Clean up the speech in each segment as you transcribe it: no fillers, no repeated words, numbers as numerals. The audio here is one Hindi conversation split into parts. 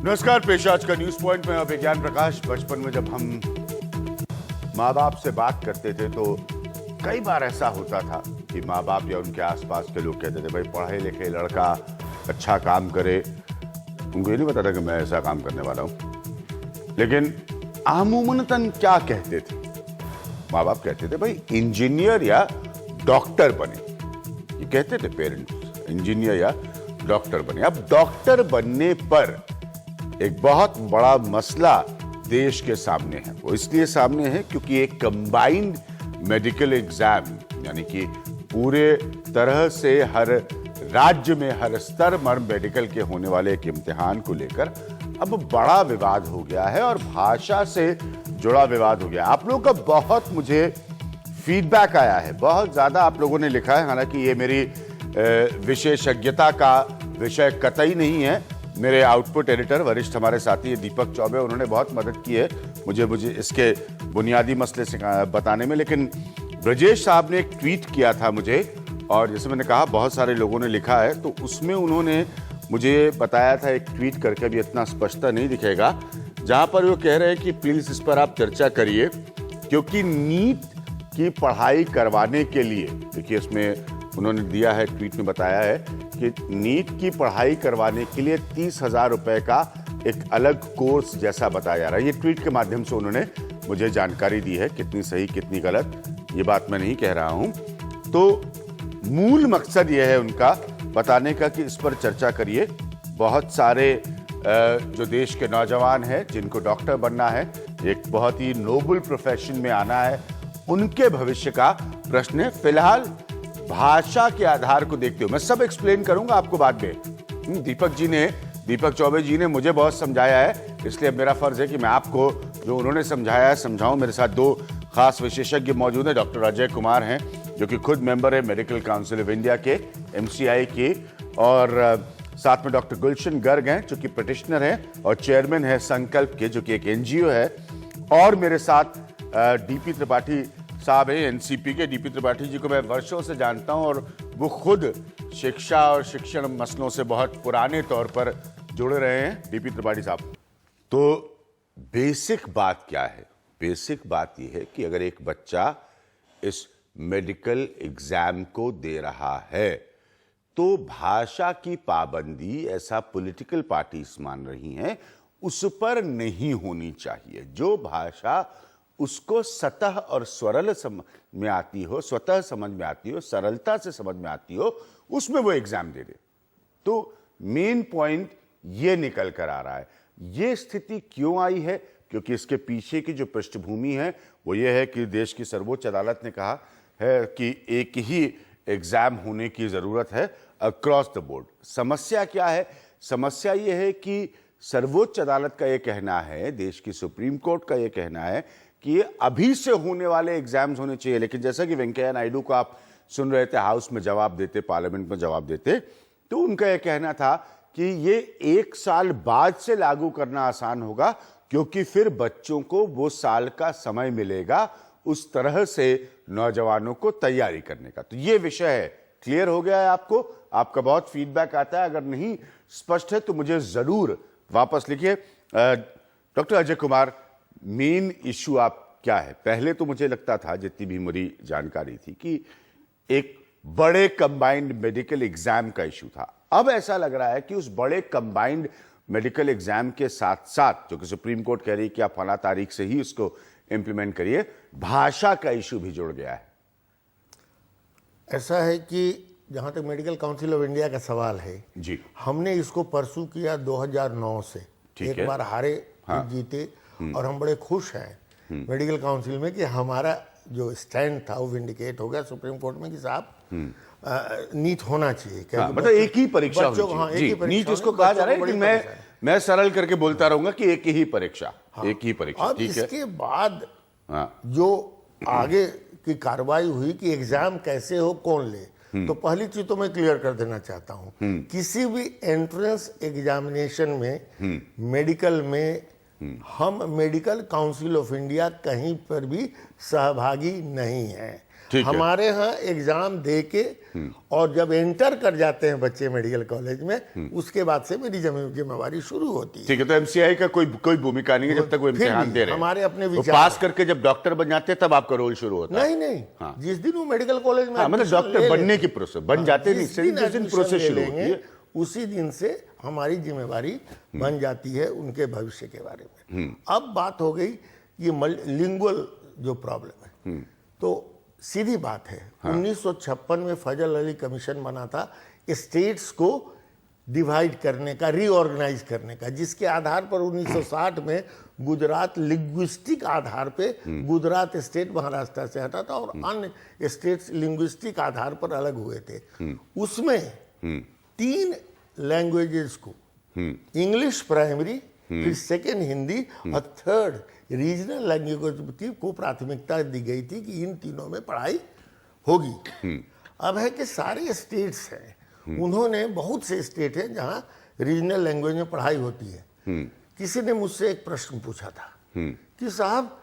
नमस्कार, पेश आज का न्यूज पॉइंट में विज्ञान प्रकाश। बचपन में जब हम माँ बाप से बात करते थे तो कई बार ऐसा होता था कि माँ बाप या उनके आसपास के लोग कहते थे भाई पढ़े लिखे लड़का अच्छा काम करे। उनको ये नहीं पता था कि मैं ऐसा काम करने वाला हूं। लेकिन आमूमनतन क्या कहते थे? माँ बाप कहते थे भाई इंजीनियर या डॉक्टर बने। ये कहते थे पेरेंट्स, इंजीनियर या डॉक्टर बने। अब डॉक्टर बनने पर एक बहुत बड़ा मसला देश के सामने है। वो इसलिए सामने है क्योंकि एक कंबाइंड मेडिकल एग्जाम, यानी कि पूरे तरह से हर राज्य में हर स्तर पर मेडिकल के होने वाले एक इम्तिहान को लेकर अब बड़ा विवाद हो गया है और भाषा से जुड़ा विवाद हो गया। आप लोगों का बहुत मुझे फीडबैक आया है, बहुत ज्यादा आप लोगों ने लिखा है। हालांकि ये मेरी विशेषज्ञता का विषय कतई नहीं है। मेरे आउटपुट एडिटर वरिष्ठ हमारे साथी दीपक चौबे, उन्होंने बहुत मदद की है मुझे इसके बुनियादी मसले से बताने में। लेकिन ब्रजेश साहब ने एक ट्वीट किया था मुझे, और जैसे मैंने कहा बहुत सारे लोगों ने लिखा है, तो उसमें उन्होंने मुझे बताया था एक ट्वीट करके, अभी इतना स्पष्टता नहीं दिखेगा, जहां पर वो कह रहे हैं कि प्लीज इस पर आप चर्चा करिए क्योंकि नीट की पढ़ाई करवाने के लिए, देखिए इसमें उन्होंने दिया है, ट्वीट में बताया है कि नीट की पढ़ाई करवाने के लिए 30,000 रुपए का एक अलग कोर्स जैसा बताया जा रहा है। ये ट्वीट के माध्यम से उन्होंने मुझे जानकारी दी है। कितनी सही कितनी गलत ये बात मैं नहीं कह रहा हूं। तो मूल मकसद यह है उनका बताने का कि इस पर चर्चा करिए। बहुत सारे जो देश के नौजवान हैं जिनको डॉक्टर बनना है, एक बहुत ही नोबल प्रोफेशन में आना है, उनके भविष्य का प्रश्न है। फिलहाल भाषा के आधार को देखते हुए मैं सब एक्सप्लेन करूंगा आपको बाद में। दीपक चौबे जी ने मुझे बहुत समझाया है, इसलिए अब मेरा फर्ज है कि मैं आपको जो उन्होंने समझाया है समझाऊं। मेरे साथ दो खास विशेषज्ञ मौजूद हैं। डॉक्टर अजय कुमार हैं जो कि खुद मेंबर है मेडिकल काउंसिल ऑफ इंडिया के, MCI के, और साथ में डॉक्टर गुलशन गर्ग हैं जो कि पिटिशनर हैं और चेयरमैन है संकल्प के, जो कि एक NGO है। और मेरे साथ DP त्रिपाठी साहब हैं, NCP के। DP त्रिपाठी जी को मैं वर्षों से जानता हूं और वो खुद शिक्षा और शिक्षण मसलों से बहुत पुराने तौर पर जुड़े रहे हैं। DP त्रिपाठी साहब, तो बेसिक बात क्या है? बेसिक बात यह है कि अगर एक बच्चा इस मेडिकल एग्जाम को दे रहा है तो भाषा की पाबंदी, ऐसा पॉलिटिकल पार्टीज मान रही हैं, उस पर नहीं होनी चाहिए। जो भाषा उसको सतह और सरल समझ में आती हो, स्वतः समझ में आती हो, सरलता से समझ में आती हो, उसमें वो एग्जाम दे दे। तो मेन पॉइंट ये निकल कर आ रहा है। ये स्थिति क्यों आई है? क्योंकि इसके पीछे की जो पृष्ठभूमि है वो ये है कि देश की सर्वोच्च अदालत ने कहा है कि एक ही एग्जाम होने की जरूरत है अक्रॉस द बोर्ड। समस्या क्या है? समस्या ये है कि सर्वोच्च अदालत का ये कहना है, देश की सुप्रीम कोर्ट का ये कहना है कि ये अभी से होने वाले एग्जाम्स होने चाहिए। लेकिन जैसा कि वेंकैया नायडू को आप सुन रहे थे, हाउस में जवाब देते, पार्लियामेंट में जवाब देते, तो उनका यह कहना था कि ये 1 साल बाद से लागू करना आसान होगा क्योंकि फिर बच्चों को वो साल का समय मिलेगा उस तरह से नौजवानों को तैयारी करने का। तो ये विषय है। क्लियर हो गया है आपको? आपका बहुत फीडबैक आता है, अगर नहीं स्पष्ट है तो मुझे जरूर वापस लिखिए। Doctor Ajay Kumar, main issue आप क्या है? पहले तो मुझे लगता था, जितनी भी मेरी जानकारी थी, कि एक बड़े कंबाइंड मेडिकल एग्जाम का इश्यू था। अब ऐसा लग रहा है कि उस बड़े कंबाइंड मेडिकल एग्जाम के साथ साथ, जो कि सुप्रीम कोर्ट कह रही है कि आप फला तारीख से ही उसको इंप्लीमेंट करिए, भाषा का इश्यू भी जुड़ गया है। ऐसा है कि जहां तक मेडिकल काउंसिल ऑफ इंडिया का सवाल है जी, हमने इसको परसू किया 2009 से। एक बार हारे, हाँ, जीते, और हम बड़े खुश हैं मेडिकल काउंसिल में कि हमारा जो स्टैंड था वो विंडिकेट हो गया सुप्रीम कोर्ट में कि साहब नीट होना चाहिए। हाँ, मतलब एक ही परीक्षा होनी चाहिए। हाँ, एक ही परीक्षा। नीट इसको कहा जा रहा है, लेकिन मैं सरल करके बोलता रहूंगा कि एक ही परीक्षा, हाँ, एक ही परीक्षा। अब इसके बाद जो आगे की कार्रवाई हुई कि एग्जाम कैसे हो, कौन ले, तो पहली चीज तो मैं क्लियर कर देना चाहता हूं, किसी भी एंट्रेंस एग्जामिनेशन में मेडिकल में हम मेडिकल काउंसिल ऑफ इंडिया कहीं पर भी सहभागी नहीं है। ठीक है। हमारे यहाँ एग्जाम दे के और जब एंटर कर जाते हैं बच्चे मेडिकल कॉलेज में, उसके बाद से मेरी जिम्मेवारी शुरू होती है। ठीक है, तो एमसीआई का कोई भूमिका नहीं है जब तक वो फिर इम्तिहान भी दे रहे हैं। हमारे अपने वो विचार पास करके जब डॉक्टर बन जाते हैं तब आपका रोल शुरू होता है। नहीं हाँ। जिस दिन वो मेडिकल कॉलेज में हाँ, मतलब admission डॉक्टर ले बनने लेते की प्रोसेस बन जाते नहीं, जिस दिन जिस दिन admission प्रोसेस ले शुरू होती लेंगे, है। उसी दिन से हमारी जिम्मेवारी बन जाती है उनके भविष्य के बारे में। अब बात हो गई ये लिंगुअल जो प्रॉब्लम है, तो सीधी बात है। 1956 में फजल अली कमीशन बना था स्टेट्स को डिवाइड करने का, रीऑर्गेनाइज करने का, जिसके आधार पर 1960 में गुजरात लिंग्विस्टिक आधार पे गुजरात स्टेट महाराष्ट्र से हटा था और अन्य स्टेट्स लिंग्विस्टिक आधार पर अलग हुए थे। उसमें 3 लैंग्वेजेस को, इंग्लिश प्राइमरी, फिर सेकेंड हिंदी और थर्ड रीजनल लैंग्वेज को प्राथमिकता दी गई थी कि इन तीनों में पढ़ाई होगी। अब है कि सारे स्टेट्स हैं, उन्होंने, बहुत से स्टेट हैं जहां रीजनल लैंग्वेज में पढ़ाई होती है। किसी ने मुझसे एक प्रश्न पूछा था कि साहब,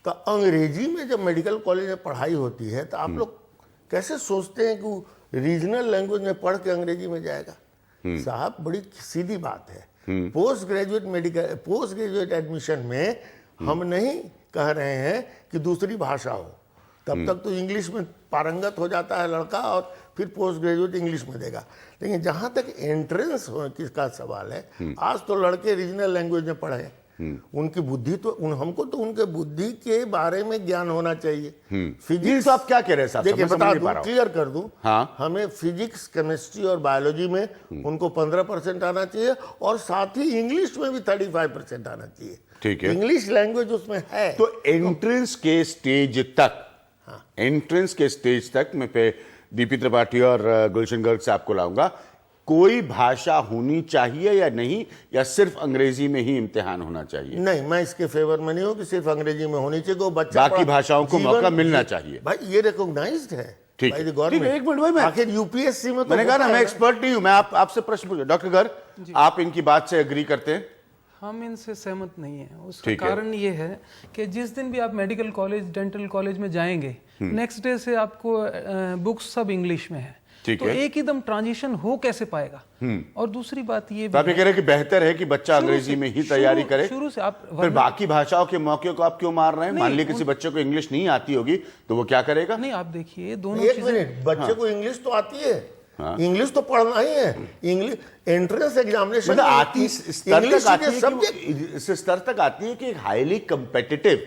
तो अंग्रेजी में जब मेडिकल कॉलेज में पढ़ाई होती है तो आप लोग कैसे सोचते हैं कि रीजनल लैंग्वेज में पढ़ के अंग्रेजी में जाएगा? साहब, बड़ी सीधी बात है। पोस्ट ग्रेजुएट एडमिशन में हम नहीं कह रहे हैं कि दूसरी भाषा हो, तब तक तो इंग्लिश में पारंगत हो जाता है लड़का और फिर पोस्ट ग्रेजुएट इंग्लिश में देगा। लेकिन जहां तक एंट्रेंस किसका सवाल है, आज तो लड़के रीजनल लैंग्वेज में पढ़े, उनकी बुद्धि तो हमको तो उनके बुद्धि के बारे में ज्ञान होना चाहिए। फिजिक्स, आप क्या कह रहे हैं साहब? देखिए, मैं समझ बता नहीं पा दूं, रहा हूं। क्लियर कर दूं, हाँ। हमें फिजिक्स, केमिस्ट्री और बायोलॉजी में उनको 15% आना चाहिए और साथ ही इंग्लिश में भी 35% आना चाहिए। ठीक है। इंग्लिश लैंग्वेज उसमें है। तो एंट्रेंस के स्टेज तक, एंट्रेंस के स्टेज तक मैं पे डीपी त्रिपाठी और गुलशन गर्ग से आपको लाऊंगा। कोई भाषा होनी चाहिए या नहीं, या सिर्फ अंग्रेजी में ही इम्तिहान होना चाहिए? नहीं, मैं इसके फेवर में नहीं हूं कि सिर्फ अंग्रेजी में होनी चाहिए। को बच्चा बाकी भाषाओं को मौका मिलना चाहिए। भाई, ये रिकॉग्नाइज्ड है ठीक by है, the government। ठीक है, एक मिनट भाई, मैं आखिर यूपीएससी में तो मैंने कहा ना, होता मैं है एक्सपर्ट नहीं हूं। मैं आपसे प्रश्न पूछूं। डॉक्टर गर्ग, आप इनकी बात से एग्री करते हैं? हम इनसे सहमत नहीं है। उसका ठीक है। कारण ये है कि जिस दिन भी आप मेडिकल कॉलेज, डेंटल कॉलेज में जाएंगे, नेक्स्ट डे से आपको बुक्स सब इंग्लिश में है, ठीक तो है। एक एकदम ट्रांजिशन हो कैसे पाएगा? और दूसरी बात ये तो आप ये कह रहे हैं कि बेहतर है कि बच्चा अंग्रेजी में ही तैयारी करे? शुरू से आप फिर बाकी भाषाओं के मौके को आप क्यों मार रहे हैं? मान लीजिए किसी बच्चे को इंग्लिश नहीं आती होगी तो वो क्या करेगा? नहीं, आप देखिए दोनों एक चीजें। मिनट, बच्चे को इंग्लिश तो आती है, इंग्लिश तो पढ़ना ही है। इंग्लिश एंट्रेंस एग्जामिनेशन मतलब आती इस स्तर तक आती है सब्जेक्ट। कि इस स्तर तक आती है कि एक हाईली कंपेटिटिव,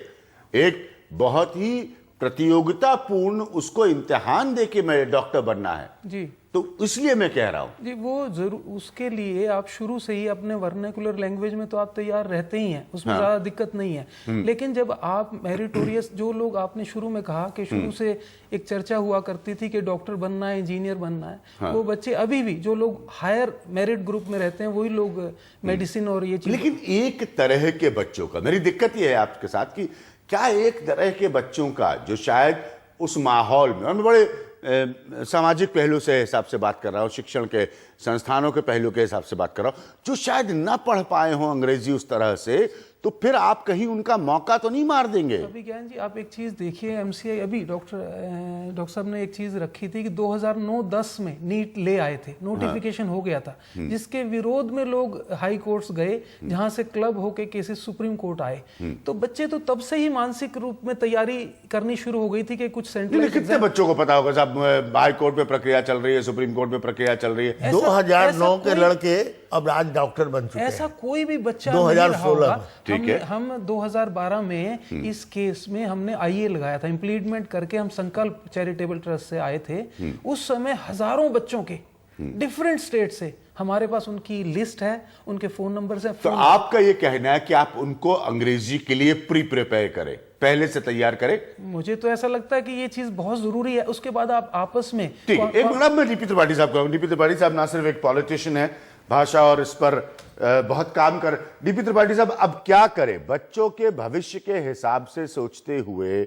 एक बहुत ही प्रतियोगितापूर्ण उसको इम्तिहान दे के मैं डॉक्टर बनना है। जी, तो इसलिए मैं कह रहा हूं जी, वो जरूर, उसके लिए आप शुरू से ही अपने वर्नाकुलर लैंग्वेज में तो आप तैयार रहते ही हैं, उसमें ज्यादा दिक्कत नहीं है। लेकिन जब आप मेरिटोरियस, जो लोग आपने शुरू में कहा कि शुरू से एक चर्चा हुआ करती थी कि डॉक्टर बनना है, इंजीनियर बनना है, वो बच्चे अभी भी जो लोग हायर मेरिट ग्रुप में रहते हैं वही लोग मेडिसिन और ये चीज। लेकिन एक तरह के बच्चों का, मेरी दिक्कत यह है आपके साथ कि क्या एक तरह के बच्चों का जो शायद उस माहौल में, और मैं बड़े सामाजिक पहलू से हिसाब से बात कर रहा हूँ, शिक्षण के संस्थानों के पहलू के हिसाब से बात कर रहा हूँ, जो शायद ना पढ़ पाए हों अंग्रेजी उस तरह से, तो फिर आप कहीं उनका मौका तो नहीं मार देंगे? अभी ज्ञान जी, आप एक चीज देखिए, एमसीआई अभी डॉक्टर साहब ने एक चीज रखी थी कि 2009-10 में नीट ले आए थे, नोटिफिकेशन हो गया था, जिसके विरोध में लोग हाई कोर्ट्स गए, जहां से क्लब होके केसेस सुप्रीम कोर्ट आए। तो बच्चे तो तब से ही मानसिक रूप में तैयारी करनी शुरू हो गई थी कि कुछ कितने सेंट्रल। बच्चों को पता होगा साहब, हाई कोर्ट में प्रक्रिया चल रही है, सुप्रीम कोर्ट में प्रक्रिया चल रही है? 2009 के लड़के अब आज डॉक्टर बन चुके हैं। ऐसा कोई भी बच्चा 2016 ठीक है। हम 2012 में इस केस में हमने आईए लगाया था, इम्प्लीमेंट करके हम संकल्प चैरिटेबल ट्रस्ट से आए थे। उस समय हजारों बच्चों के डिफरेंट स्टेट से हमारे पास उनकी लिस्ट है, उनके फोन नंबर है। तो आपका ये कहना है कि आप उनको अंग्रेजी के लिए प्रिपेयर करें, पहले से तैयार करें? मुझे तो ऐसा लगता है कि ये चीज बहुत जरूरी है। उसके बाद आप आपस में ठीक है। एक मिनट, मैं डीपी त्रिपाठी साहब कहूँ। डीपी त्रिपाठी साहब ना सिर्फ एक पॉलिटिशियन है, भाषा और इस पर बहुत काम कर। डीपी त्रिपाठी साहब, अब क्या करें? बच्चों के भविष्य के हिसाब से सोचते हुए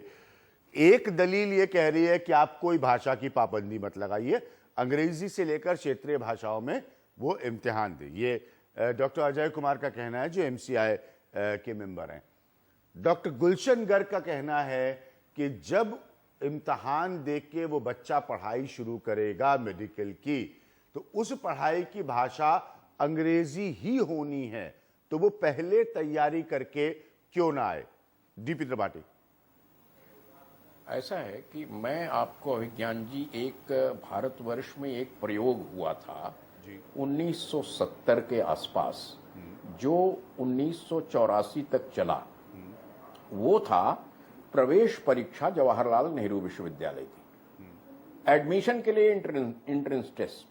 एक दलील ये कह रही है कि आप कोई भाषा की पाबंदी मत लगाइए, अंग्रेजी से लेकर क्षेत्रीय भाषाओं में वो इम्तिहान दे। ये डॉक्टर अजय कुमार का कहना है, जो एमसीआई के मेंबर हैं। डॉक्टर गुलशन गर्ग का कहना है कि जब इम्तहान दे के वो बच्चा पढ़ाई शुरू करेगा मेडिकल की, तो उस पढ़ाई की भाषा अंग्रेजी ही होनी है, तो वो पहले तैयारी करके क्यों ना आए? डीपी त्रिपाठी। ऐसा है कि मैं आपको अभिज्ञान जी, एक भारतवर्ष में एक प्रयोग हुआ था 1970 के आसपास, जो 1984 तक चला। वो था प्रवेश परीक्षा जवाहरलाल नेहरू विश्वविद्यालय की, एडमिशन के लिए एंट्रेंस टेस्ट।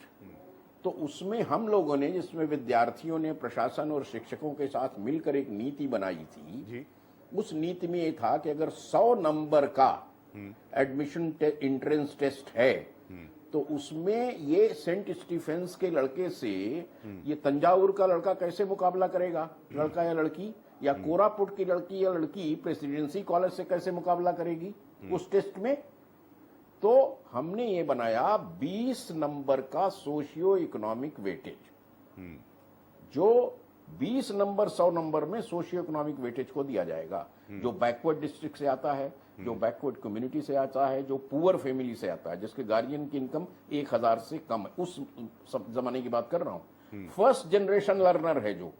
तो उसमें हम लोगों ने, जिसमें विद्यार्थियों ने प्रशासन और शिक्षकों के साथ मिलकर एक नीति बनाई थी। उस नीति में ये था कि अगर 100 नंबर का एडमिशन एंट्रेंस टेस्ट है, तो उसमें ये सेंट स्टीफेंस के लड़के से ये तंजावुर का लड़का कैसे मुकाबला करेगा, लड़का या लड़की, या कोरापुट की लड़की या लड़की प्रेसिडेंसी कॉलेज से कैसे मुकाबला करेगी उस टेस्ट में। तो हमने ये बनाया 20 नंबर का सोशियो इकोनॉमिक वेटेज, जो 20 नंबर 100 नंबर में सोशियो इकोनॉमिक वेटेज को दिया जाएगा। जो बैकवर्ड डिस्ट्रिक्ट से आता है, जो बैकवर्ड कम्युनिटी से आता है, जो पुअर फैमिली से आता है, जिसके गार्जियन की इनकम 1000 से कम है, उस सब जमाने की बात कर रहा हूं। फर्स्ट जनरेशन लर्नर है जो,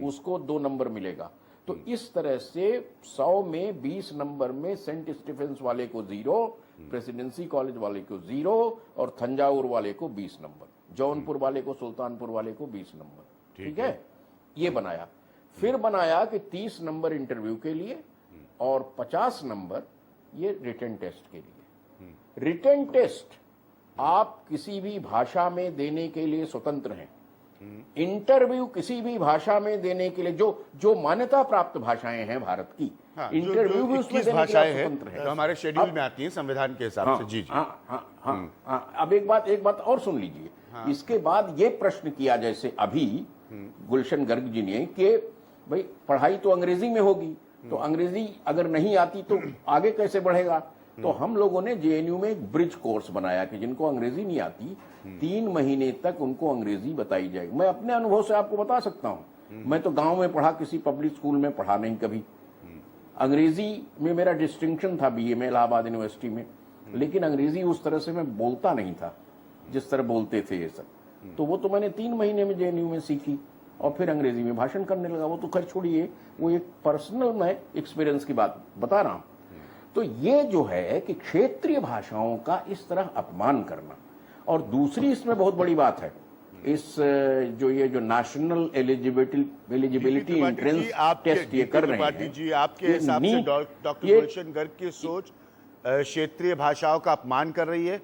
उसको 2 नंबर मिलेगा। तो इस तरह से 100 में 20 नंबर में सेंट स्टीफेंस वाले को 0, प्रेसिडेंसी कॉलेज वाले को 0 और तंजावुर वाले को 20 नंबर, जौनपुर वाले को, सुल्तानपुर वाले को 20 नंबर। ठीक है, ये बनाया। फिर बनाया कि 30 नंबर इंटरव्यू के लिए और 50 नंबर ये रिटन टेस्ट के लिए। रिटन टेस्ट आप किसी भी भाषा में देने के लिए स्वतंत्र हैं। इंटरव्यू किसी भी भाषा में देने के लिए, जो मान्यता प्राप्त भाषाएं हैं भारत की, इंटरव्यू भी उसमें देने के लिए स्वतंत्र है, जो हमारे शेड्यूल में आती है संविधान के हिसाब से। जी। अब एक बात और सुन लीजिए। इसके बाद ये प्रश्न किया, जैसे अभी गुलशन गर्ग जी ने, कि भाई पढ़ाई तो अंग्रेजी में होगी, तो अंग्रेजी अगर नहीं आती तो आगे कैसे बढ़ेगा। तो हम लोगों ने जेएनयू में एक ब्रिज कोर्स बनाया कि जिनको अंग्रेजी नहीं आती 3 महीने तक उनको अंग्रेजी बताई जाएगी। मैं अपने अनुभव से आपको बता सकता हूं, मैं तो गांव में पढ़ा, किसी पब्लिक स्कूल में पढ़ा नहीं कभी। अंग्रेजी में मेरा डिस्टिंक्शन था बीए में इलाहाबाद यूनिवर्सिटी में, लेकिन अंग्रेजी उस तरह से मैं बोलता नहीं था जिस तरह बोलते थे ये सब। तो वो तो मैंने 3 महीने में जेएनयू में सीखी और फिर अंग्रेजी में भाषण करने लगा। वो तो खैर छोड़िए, वो एक पर्सनल मैं एक्सपीरियंस की बात बता रहा हूं। तो ये जो है कि क्षेत्रीय भाषाओं का इस तरह अपमान करना, और दूसरी इसमें बहुत बड़ी बात है, इस जो नेशनल एलिजिबिलिटी एंट्रेंस टेस्ट ये कर रहे हैं जी, आपके हिसाब से डॉक्टर गुलशन गर्ग की सोच क्षेत्रीय भाषाओं का अपमान कर रही है?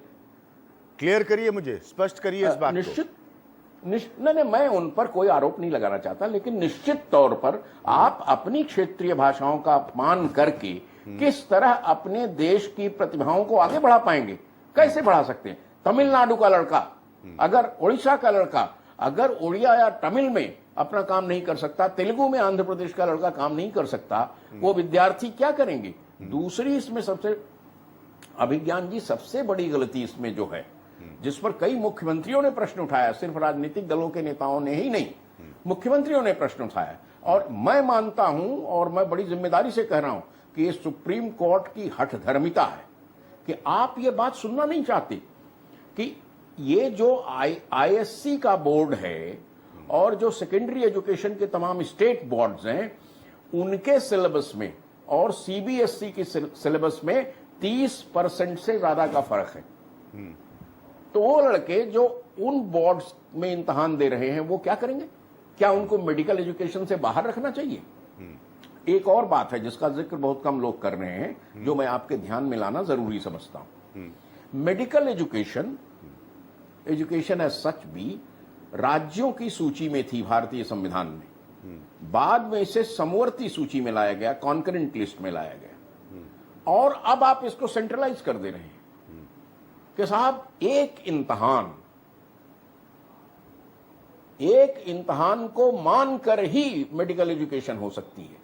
क्लियर करिए, मुझे स्पष्ट करिए इस बात को। नहीं, मैं उन पर कोई आरोप नहीं लगाना चाहता, लेकिन निश्चित तौर पर आप अपनी क्षेत्रीय भाषाओं का अपमान करके किस तरह अपने देश की प्रतिभाओं को आगे बढ़ा पाएंगे, कैसे बढ़ा सकते हैं? तमिलनाडु का लड़का, अगर उड़ीसा का लड़का अगर उड़िया या तमिल में अपना काम नहीं कर सकता, तेलुगु में आंध्र प्रदेश का लड़का काम नहीं कर सकता, वो विद्यार्थी क्या करेंगे? दूसरी इसमें सबसे, अभिज्ञान जी, सबसे बड़ी गलती इसमें जो है, जिस पर कई मुख्यमंत्रियों ने प्रश्न उठाया, सिर्फ राजनीतिक दलों के नेताओं ने ही नहीं, मुख्यमंत्रियों ने प्रश्न उठाया, और मैं मानता हूं और मैं बड़ी जिम्मेदारी से कह रहा हूं कि ये सुप्रीम कोर्ट की हठधर्मिता है कि आप ये बात सुनना नहीं चाहते कि ये जो आईएससी का बोर्ड है और जो सेकेंडरी एजुकेशन के तमाम स्टेट बोर्ड्स हैं, उनके सिलेबस में और सीबीएसई के सिलेबस में 30% से ज्यादा का फर्क है। तो वो लड़के जो उन बोर्ड्स में इम्तिहान दे रहे हैं, वो क्या करेंगे? क्या उनको मेडिकल एजुकेशन से बाहर रखना चाहिए? एक और बात है जिसका जिक्र बहुत कम लोग कर रहे हैं, जो मैं आपके ध्यान में लाना जरूरी समझता हूं। मेडिकल एजुकेशन एज सच भी राज्यों की सूची में थी भारतीय संविधान में, बाद में इसे समवर्ती सूची में लाया गया, कॉन्करेंट लिस्ट में लाया गया, और अब आप इसको सेंट्रलाइज कर दे रहे हैं कि साहब एक इम्तहान को मानकर ही मेडिकल एजुकेशन हो सकती है।